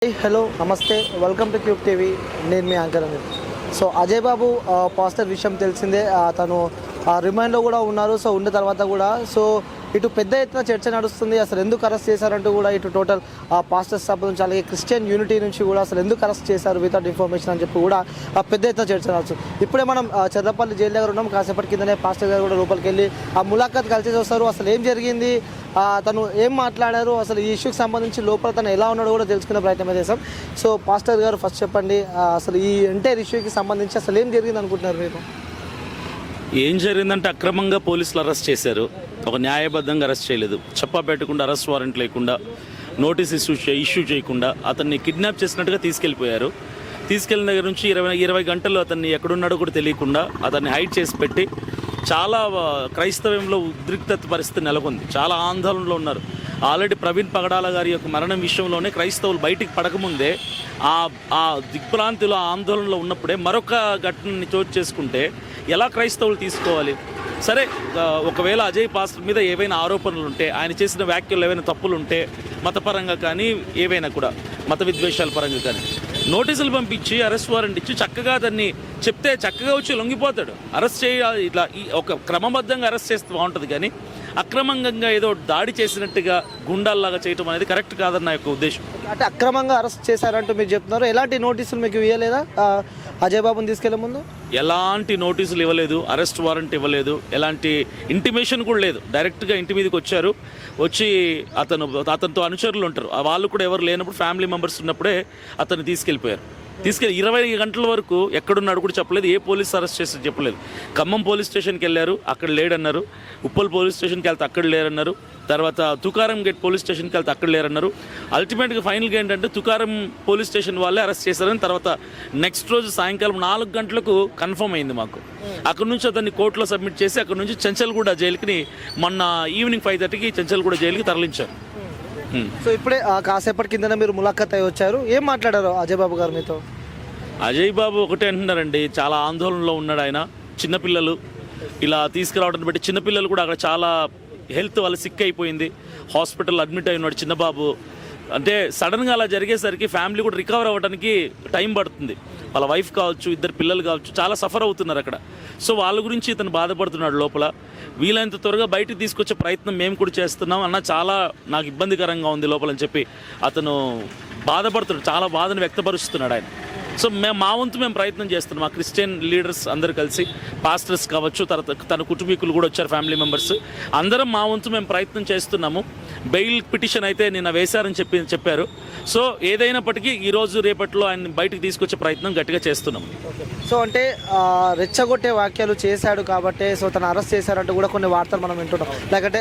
Hello నమస్తే, welcome to cube TV. నేను మీ anchor అని. సో అజయ్ బాబు పాస్టర్ విషయం తెలిసిందే. తను రిమైండ్లో కూడా ఉన్నారు. సో ఉన్న తర్వాత కూడా ఇటు పెద్ద ఎత్తున చర్చ నడుస్తుంది. అసలు ఎందుకు అరెస్ట్ చేశారంటూ కూడా ఇటు టోటల్ పాస్టర్స్ సభ నుంచి, అలాగే క్రిస్టియన్ యూనిటీ నుంచి కూడా అసలు ఎందుకు అరెస్ట్ చేశారు వితౌట్ ఇన్ఫర్మేషన్ అని చెప్పి కూడా పెద్ద ఎత్తున చర్చ నడుస్తుంది. ఇప్పుడే మనం చెర్రపల్లి జైలు దగ్గర ఉన్నాం. కాసేపటి కిందనే పాస్టర్ గారు కూడా లోపలికి వెళ్ళి ములాఖాత్ కలిసి వస్తారు. అసలు ఏం జరిగింది, తను ఏం మాట్లాడారు, అసలు ఈ ఇష్యూకి సంబంధించి లోపల తను ఎలా ఉన్నాడో కూడా తెలుసుకునే ప్రయత్నం చేశాం. సో పాస్టర్ గారు ఫస్ట్ చెప్పండి, అసలు ఈ ఎంటైర్ ఇష్యూకి సంబంధించి అసలు ఏం జరిగింది అనుకుంటున్నారు మీరు? ఏం జరిగిందంటే అక్రమంగా పోలీసులు అరెస్ట్ చేశారు. ఒక న్యాయబద్ధంగా అరెస్ట్ చేయలేదు. చెప్పా పెట్టకుండా, అరెస్ట్ వారెంట్ లేకుండా, నోటీస్ ఇష్యూ చేయకుండా అతన్ని కిడ్నాప్ చేసినట్టుగా తీసుకెళ్ళిపోయారు. తీసుకెళ్ళిన దగ్గర నుంచి 20 గంటలు అతన్ని ఎక్కడున్నాడో కూడా తెలియకుండా అతన్ని హైడ్ చేసి పెట్టి చాలా క్రైస్తవంలో ఉద్రిక్తత పరిస్థితి నెలకొంది. చాలా ఆందోళనలో ఉన్నారు. ఆల్రెడీ ప్రవీణ్ పగడాల గారి యొక్క మరణం విషయంలోనే క్రైస్తవులు బయటికి పడకముందే ఆ దిగ్భ్రాంతిలో ఆందోళనలో ఉన్నప్పుడే మరొక ఘటనని చోటు చేసుకుంటే ఎలా క్రైస్తవులు తీసుకోవాలి? సరే, ఒకవేళ అజయ్ పాస్టర్ మీద ఏవైనా ఆరోపణలు ఉంటే, ఆయన చేసిన వ్యాఖ్యలు ఏవైనా తప్పులు ఉంటే, మతపరంగా కానీ ఏవైనా కూడా మత విద్వేషాల పరంగా కానీ నోటీసులు పంపించి అరెస్ట్ వారెంట్ ఇచ్చి చక్కగా దాన్ని చెప్తే చక్కగా వచ్చి లొంగిపోతాడు. అరెస్ట్ చేయాలి, ఇట్లా ఒక క్రమబద్ధంగా అరెస్ట్ చేస్తే బాగుంటుంది. కానీ అక్రమంగా ఏదో దాడి చేసినట్టుగా గుండాల్లాగా చేయటం అనేది కరెక్ట్ కాదని నా యొక్క ఉద్దేశం. అంటే అక్రమంగా అరెస్ట్ చేశారంటూ మీరు చెప్తున్నారు. ఎలాంటి నోటీసులు మీకు ఇవ్వలేదా అజయ్ బాబుని తీసుకెళ్లే ముందు? ఎలాంటి నోటీసులు ఇవ్వలేదు, అరెస్ట్ వారెంట్ ఇవ్వలేదు, ఎలాంటి ఇంటిమేషన్ కూడా లేదు. డైరెక్ట్గా ఇంటి మీదకి వచ్చారు. వచ్చి అతనితో అనుచరులు ఉంటారు, వాళ్ళు కూడా ఎవరు లేనప్పుడు, ఫ్యామిలీ మెంబర్స్ ఉన్నప్పుడే అతన్ని తీసుకెళ్ళిపోయారు. 20 గంటల వరకు ఎక్కడున్నాడు కూడా చెప్పలేదు. ఏ పోలీస్ అరెస్ట్ చేసి చెప్పలేదు. ఖమ్మం పోలీస్ స్టేషన్కి వెళ్ళారు, అక్కడ లేడన్నారు. ఉప్పల్ పోలీస్ స్టేషన్కి వెళ్తే అక్కడ లేరన్నారు. తర్వాత తుకారం గేట్ పోలీస్ స్టేషన్కి వెళ్తే అక్కడ లేరన్నారు. అల్టిమేట్గా ఫైనల్గా ఏంటంటే తుకారం పోలీస్ స్టేషన్ వాళ్ళే అరెస్ట్ చేశారని తర్వాత నెక్స్ట్ రోజు సాయంకాలం 4 గంటలకు కన్ఫర్మ్ అయింది మాకు. అక్కడ నుంచి అతన్ని కోర్టులో సబ్మిట్ చేసి అక్కడ నుంచి చెంచల్గూడ జైలుకి మొన్న ఈవినింగ్ 5:30కి చెంచల్గూడ జైలుకి తరలించారు. సో ఇప్పుడే కాసేపటి కింద మీరు ములాఖాత్ అయి వచ్చారు. ఏం మాట్లాడారు అజయ్ బాబు గారు మీతో? అజయ్ బాబు ఒకటే అంటున్నారండి, చాలా ఆందోళనలో ఉన్నాడు ఆయన. చిన్నపిల్లలు ఇలా తీసుకురావడానికి బట్టి చిన్నపిల్లలు కూడా అక్కడ చాలా హెల్త్ వాళ్ళ సిక్ అయిపోయింది, హాస్పిటల్లో అడ్మిట్ అయి ఉన్నాడు చిన్నబాబు. అంటే సడన్గా అలా జరిగేసరికి ఫ్యామిలీ కూడా రికవర్ అవ్వడానికి టైం పడుతుంది. వాళ్ళ వైఫ్ కావచ్చు, 2 పిల్లలు కావచ్చు, చాలా సఫర్ అవుతున్నారు అక్కడ. సో వాళ్ళ గురించి ఇతను బాధపడుతున్నాడు లోపల. వీలైనంత త్వరగా బయటికి తీసుకొచ్చే ప్రయత్నం మేము కూడా చేస్తున్నాం అన్న. చాలా నాకు ఇబ్బందికరంగా ఉంది లోపలని చెప్పి అతను బాధపడుతున్నాడు, చాలా బాధను వ్యక్తపరుస్తున్నాడు ఆయన. సో మా వంతు మేము ప్రయత్నం చేస్తున్నాం. మా క్రిస్టియన్ లీడర్స్ అందరూ కలిసి, పాస్టర్స్ కావచ్చు, తన కుటుంబీకులు కూడా వచ్చారు, ఫ్యామిలీ మెంబర్స్ అందరం మా వంతు మేము ప్రయత్నం చేస్తున్నాము. బెయిల్ పిటిషన్ అయితే నిన్న వేశారని చెప్పారు. సో ఏదైనప్పటికీ ఈరోజు రేపట్లో ఆయన బయటకు తీసుకొచ్చే ప్రయత్నం గట్టిగా చేస్తున్నాం. సో అంటే రెచ్చగొట్టే వ్యాఖ్యలు చేశాడు కాబట్టి సో తను అరెస్ట్ చేశారంటూ కూడా కొన్ని వార్తలు మనం వింటున్నాం. లేకంటే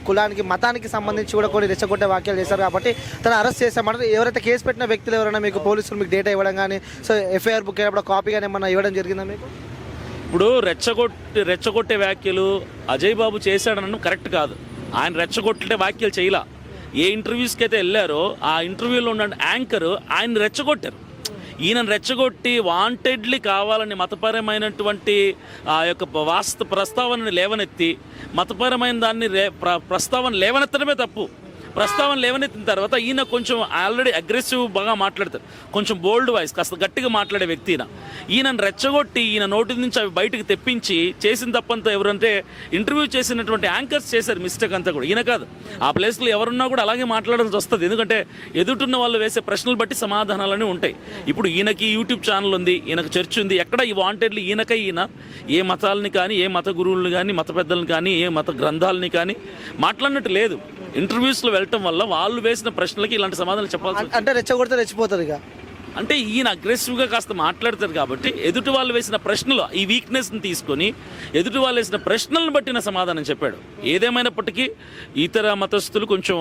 కులానికి, మతానికి సంబంధించి కూడా కొన్ని రెచ్చగొట్టే వ్యాఖ్యలు చేశారు కాబట్టి తను అరెస్ట్ చేశామంటే ఎవరైతే కేసు పెట్టిన వ్యక్తులు ఎవరైనా మీకు పోలీసులు మీకు డేటా ఇవ్వడం కానీ, సో ఎఫ్ఐఆర్ బుక్ అయినప్పుడు కాపీ కానీ ఏమన్నా ఇవ్వడం జరిగిందా మీకు? ఇప్పుడు రెచ్చగొట్టే వ్యాఖ్యలు అజయ్ బాబు చేశాడనడం కరెక్ట్ కాదు. ఆయన రెచ్చగొట్టే వ్యాఖ్యలు చేయలా. ఏ ఇంటర్వ్యూస్కి అయితే వెళ్ళారో ఆ ఇంటర్వ్యూలో ఉన్న యాంకర్ ఆయన రెచ్చగొట్టారు. ఈయనను రెచ్చగొట్టి వాంటెడ్లీ కావాలని మతపరమైనటువంటి ఆ యొక్క ప్రస్తావనని లేవనెత్తి, మతపరమైన దాన్ని ప్రస్తావన లేవనెత్తడమే తప్పు. ప్రస్తావన లేవనెత్తిన తర్వాత ఈయన కొంచెం ఆల్రెడీ అగ్రెసివ్ బాగా మాట్లాడతారు, కొంచెం బోల్డ్ వాయిస్, కాస్త గట్టిగా మాట్లాడే వ్యక్తి ఈయనను రెచ్చగొట్టి ఈయన నోటి నుంచి అవి బయటకు తెప్పించి చేసిన తప్పంతా ఎవరంటే ఇంటర్వ్యూ చేసినటువంటి యాంకర్స్ చేశారు మిస్టేక్ అంతా కూడా. ఈయన కాదు, ఆ ప్లేస్లో ఎవరున్నా కూడా అలాగే మాట్లాడాల్సి వస్తుంది. ఎందుకంటే ఎదుటిన్న వాళ్ళు వేసే ప్రశ్నలు బట్టి సమాధానాలని ఉంటాయి. ఇప్పుడు ఈయనకి యూట్యూబ్ ఛానల్ ఉంది, ఈయనకు చర్చ్ ఉంది. ఎక్కడ ఈ వాంటెడ్లీ ఈయన ఏ మతాలని కానీ, ఏ మత గురువులను కానీ, మత పెద్దలను కానీ, ఏ మత గ్రంథాలని కానీ మాట్లాడినట్టు లేదు. ఇంటర్వ్యూస్లో వెళ్ళటం వల్ల వాళ్ళు వేసిన ప్రశ్నలకి ఇలాంటి సమాధానాలు చెప్పాల్సి, అంటే రెచ్చగొడితే రెచ్చిపోతారు ఇక. అంటే ఈయన అగ్రెసివ్గా కాస్త మాట్లాడతారు కాబట్టి ఎదుటి వాళ్ళు వేసిన ప్రశ్నలు, ఈ వీక్నెస్ని తీసుకొని ఎదుటి వాళ్ళు వేసిన ప్రశ్నలను బట్టిన సమాధానం చెప్పాడు. ఏదేమైనప్పటికీ ఇతర మతస్థులు కొంచెం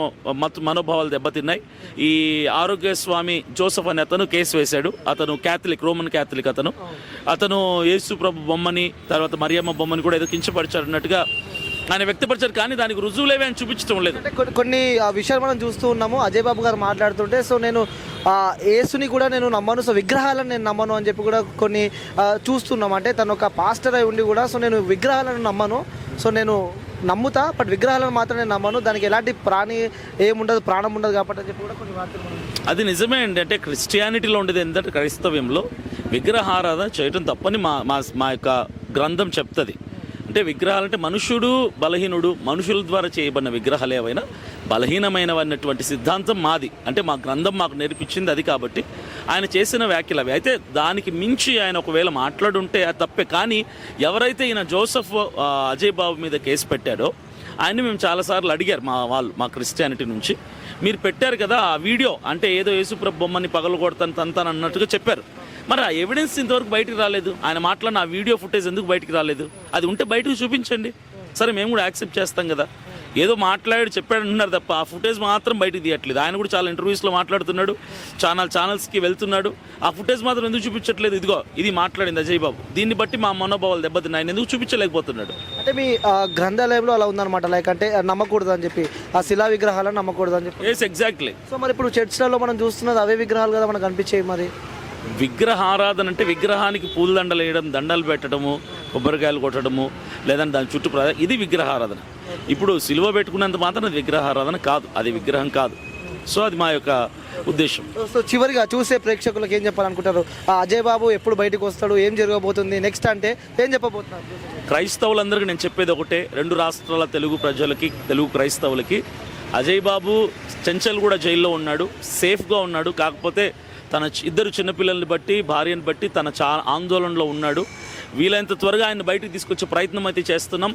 మనోభావాలు దెబ్బతిన్నాయి. ఈ ఆరోగ్య స్వామి జోసఫ్ అనే అతను కేసు వేశాడు. అతను క్యాథలిక్, రోమన్ క్యాథలిక్. అతను యేసు ప్రభు బొమ్మని, తర్వాత మరియమ్మ బొమ్మని కూడా ఏదో కించపరిచాడు అన్నట్టుగా ఆయన వ్యక్తపరిచారు. కానీ దానికి రుజువులేవి అని చూపించడం లేదు. అంటే కొన్ని విషయాలు మనం చూస్తూ ఉన్నాము. అజయ్ బాబు గారు మాట్లాడుతుంటే సో నేను యేసుని కూడా నేను నమ్మను, సో విగ్రహాలను నేను నమ్మను అని చెప్పి కూడా కొన్ని చూస్తున్నాం. అంటే తను ఒక పాస్టర్ అయి ఉండి కూడా సో నేను విగ్రహాలను నమ్మను, సో నేను నమ్ముతా, బట్ విగ్రహాలను మాత్రమే నమ్మను, దానికి ఎలాంటి ఏముండదు, ప్రాణం ఉండదు కాబట్టి అని చెప్పి కూడా కొన్ని వార్తలు ఉన్నాయి. అది నిజమే అండి. అంటే క్రిస్టియానిటీలో ఉండేది ఏంటంటే క్రైస్తవ్యంలో విగ్రహారాధన చేయటం తప్పని మా యొక్క గ్రంథం చెప్తుంది. అంటే విగ్రహాలంటే మనుషుడు బలహీనుడు, మనుషుల ద్వారా చేయబడిన విగ్రహాలు ఏవైనా బలహీనమైనవన్నటువంటి సిద్ధాంతం మాది. అంటే మా గ్రంథం మాకు నేర్పించింది అది. కాబట్టి ఆయన చేసిన వ్యాఖ్యలు అవి. అయితే దానికి మించి ఆయన ఒకవేళ మాట్లాడుంటే అది తప్పే. కానీ ఎవరైతే ఈయన జోసెఫ్ అజయ్ బాబు మీద కేసు పెట్టాడో ఆయన్ని మేము చాలాసార్లు అడిగారు మా క్రిస్టియానిటీ నుంచి, మీరు పెట్టారు కదా ఆ వీడియో, అంటే ఏదో యేసుప్రభు బొమ్మని పగలు కొడతాను తంతాను అన్నట్టుగా చెప్పారు. మరి ఆ ఎవిడెన్స్ ఇంతవరకు బయటికి రాలేదు. ఆయన మాట్లాడిన ఆ వీడియో ఫుటేజ్ ఎందుకు బయటికి రాలేదు? అది ఉంటే బయటకు చూపించండి, సరే మేము కూడా యాక్సెప్ట్ చేస్తాం కదా. ఏదో మాట్లాడి చెప్పాడు అంటున్నారు తప్ప ఆ ఫుటేజ్ మాత్రం బయటకు తీయట్లేదు. ఆయన కూడా చాలా ఇంటర్వ్యూస్లో మాట్లాడుతున్నాడు, ఛానల్స్కి వెళ్తున్నాడు. ఆ ఫుటేజ్ మాత్రం ఎందుకు చూపించట్లేదు? ఇదిగో ఇది మాట్లాడింది అజయ్ బాబు, దీన్ని బట్టి మా మనోభావాలు దెబ్బతిన్నాయి, ఆయన ఎందుకు చూపించలేకపోతున్నాడు? అంటే మీ గ్రంథాలయంలో అలా ఉందన్నమాట, లైక్ అంటే నమ్మకూడదు అని చెప్పి, ఆ శిలా విగ్రహాలను నమ్మకూడదు అని చెప్పి. Yes, exactly. సో మరి ఇప్పుడు చర్చ్లలో మనం చూస్తున్నది అవే విగ్రహాలు కదా మనకు కనిపించేవి. మరి విగ్రహారాధన అంటే విగ్రహానికి పూలదండలు వేయడం, దండలు పెట్టడము, కొబ్బరికాయలు కొట్టడము, లేదంటే దాని చుట్టూ ఇది విగ్రహారాధన. ఇప్పుడు సిలువ పెట్టుకున్నంత మాత్రం అది విగ్రహారాధన కాదు, అది విగ్రహం కాదు. సో అది మా యొక్క ఉద్దేశం. సో చివరిగా చూసే ప్రేక్షకులకు ఏం చెప్పాలనుకుంటారు? ఆ అజయ్ బాబు ఎప్పుడు బయటకు వస్తాడు, ఏం జరగబోతుంది నెక్స్ట్ అంటే ఏం చెప్పబోతున్నారు? క్రైస్తవులందరికీ నేను చెప్పేది ఒకటే, 2 రాష్ట్రాల తెలుగు ప్రజలకి, తెలుగు క్రైస్తవులకి, అజయ్ బాబు చెంచల్ కూడా జైల్లో ఉన్నాడు, సేఫ్గా ఉన్నాడు. కాకపోతే తన 2 చిన్నపిల్లల్ని బట్టి, భార్యను బట్టి తన చాలా ఆందోళనలో ఉన్నాడు. వీలైనంత త్వరగా ఆయన బయటకు తీసుకొచ్చే ప్రయత్నం అయితే చేస్తున్నాం.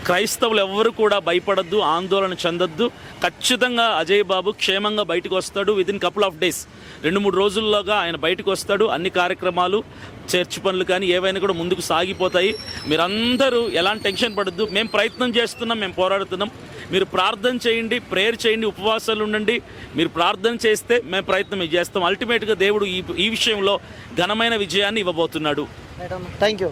క్రైస్తవులు ఎవ్వరు కూడా భయపడద్దు, ఆందోళన చెందొద్దు. ఖచ్చితంగా అజయ్ బాబు క్షేమంగా బయటకు వస్తాడు. వితిన్ కపుల్ ఆఫ్ డేస్, 2-3 రోజుల్లోగా ఆయన బయటకు వస్తాడు. అన్ని కార్యక్రమాలు, చర్చ్ పనులు కానీ ఏవైనా కూడా ముందుకు సాగిపోతాయి. మీరందరూ ఎలాంటి టెన్షన్ పడద్దు. మేము ప్రయత్నం చేస్తున్నాం, మేము పోరాడుతున్నాం. మీరు ప్రార్థన చేయండి, ప్రేయర్ చేయండి, ఉపవాసాలు ఉండండి. మీరు ప్రార్థన చేస్తే మేము ప్రయత్నం చేస్తాం. అల్టిమేట్గా దేవుడు ఈ విషయంలో ఘనమైన విజయాన్ని ఇవ్వబోతున్నాడు. Thank you.